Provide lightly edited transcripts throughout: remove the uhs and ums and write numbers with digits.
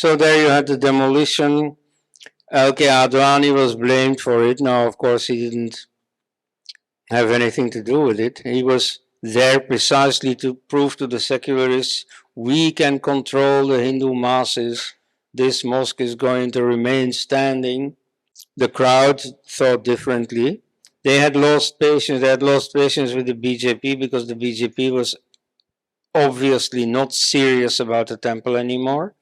So there you had the demolition. Okay, Advani was blamed for it. Now, of course, he didn't have anything to do with it. He was there precisely to prove to the secularists, we can control the Hindu masses. This mosque is going to remain standing. The crowd thought differently. They had lost patience. They had lost patience with the BJP because the BJP was obviously not serious about the temple anymore.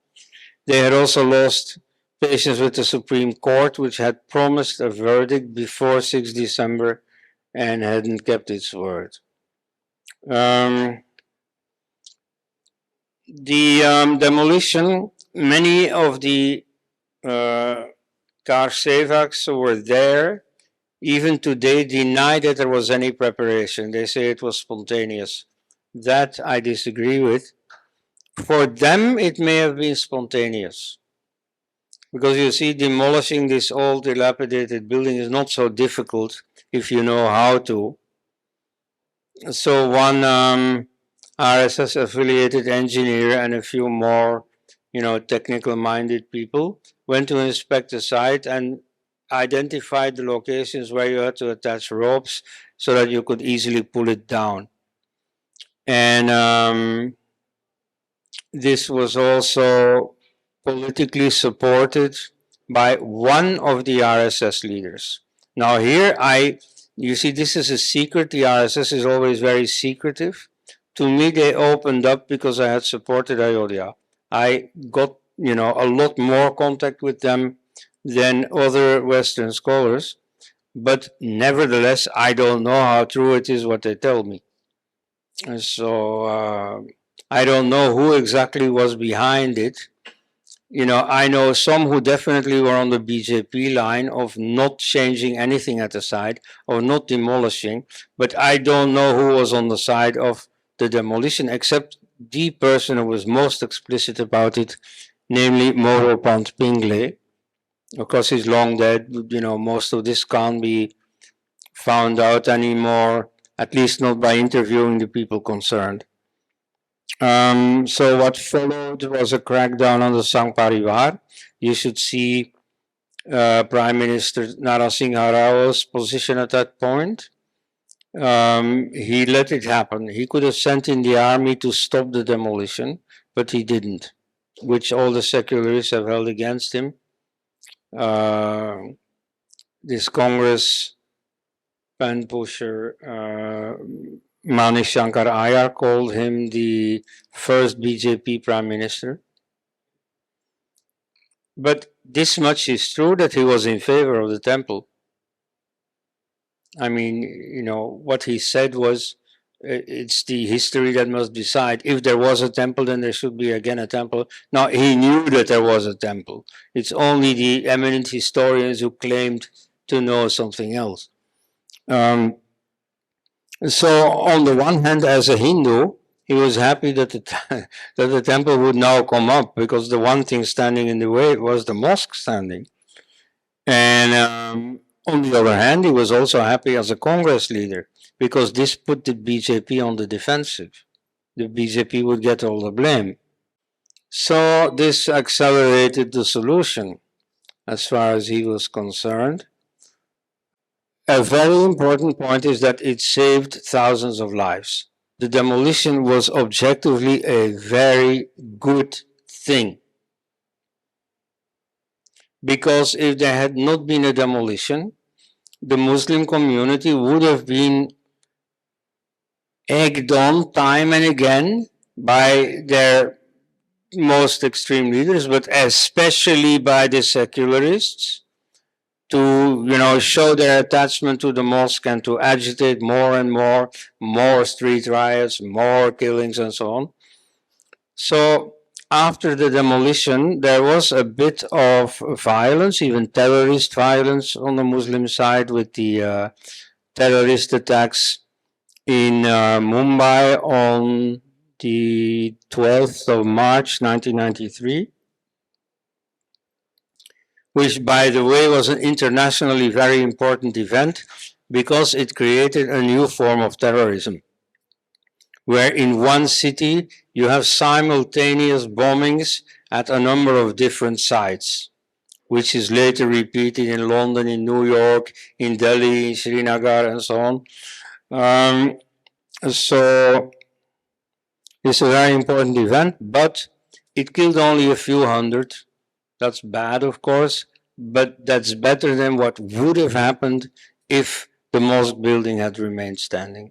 They had also lost patience with the Supreme Court, which had promised a verdict before 6 December and hadn't kept its word. The demolition, many of the Kar Sevaks were there, even today deny that there was any preparation. They say it was spontaneous. That I disagree with. For them, it may have been spontaneous. Because you see, demolishing this old dilapidated building is not so difficult if you know how to. So one RSS affiliated engineer and a few more, technical minded people went to inspect the site and identified the locations where you had to attach ropes so that you could easily pull it down. And this was also politically supported by one of the RSS leaders. Now here you see, this is a secret. The RSS is always very secretive. To me, they opened up because I had supported Ayodhya. I got, a lot more contact with them than other Western scholars. But nevertheless, I don't know how true it is what they tell me. And so I don't know who exactly was behind it. I know some who definitely were on the BJP line of not changing anything at the site or not demolishing, but I don't know who was on the side of the demolition except the person who was most explicit about it, namely Moropant Pingle. Of course, he's long dead. Most of this can't be found out anymore, at least not by interviewing the people concerned. So what followed was a crackdown on the Sangh Parivar. You should see Prime Minister Narasimha Rao's position at that point. He let it happen. He could have sent in the army to stop the demolition, but he didn't, which all the secularists have held against him. This Congress pen pusher, Manish Shankar Iyer, called him the first BJP prime minister. But this much is true, that he was in favor of the temple. I mean, what he said was, it's the history that must decide. If there was a temple, then there should be again a temple. Now, he knew that there was a temple. It's only the eminent historians who claimed to know something else. So on the one hand, as a Hindu, he was happy that the temple would now come up, because the one thing standing in the way was the mosque standing. And on the other hand, he was also happy as a Congress leader, because this put the BJP on the defensive. The BJP would get all the blame. So this accelerated the solution as far as he was concerned. A very important point is that it saved thousands of lives. The demolition was objectively a very good thing. Because if there had not been a demolition, the Muslim community would have been egged on time and again by their most extreme leaders, but especially by the secularists, to show their attachment to the mosque and to agitate more and more street riots, more killings, and so on. So after the demolition, there was a bit of violence, even terrorist violence on the Muslim side, with the terrorist attacks in Mumbai on the 12th of March 1993. Which, by the way, was an internationally very important event because it created a new form of terrorism, where in one city you have simultaneous bombings at a number of different sites, which is later repeated in London, in New York, in Delhi, in Srinagar, and so on. So it's a very important event, but it killed only a few hundred. That's bad, of course, but that's better than what would have happened if the mosque building had remained standing.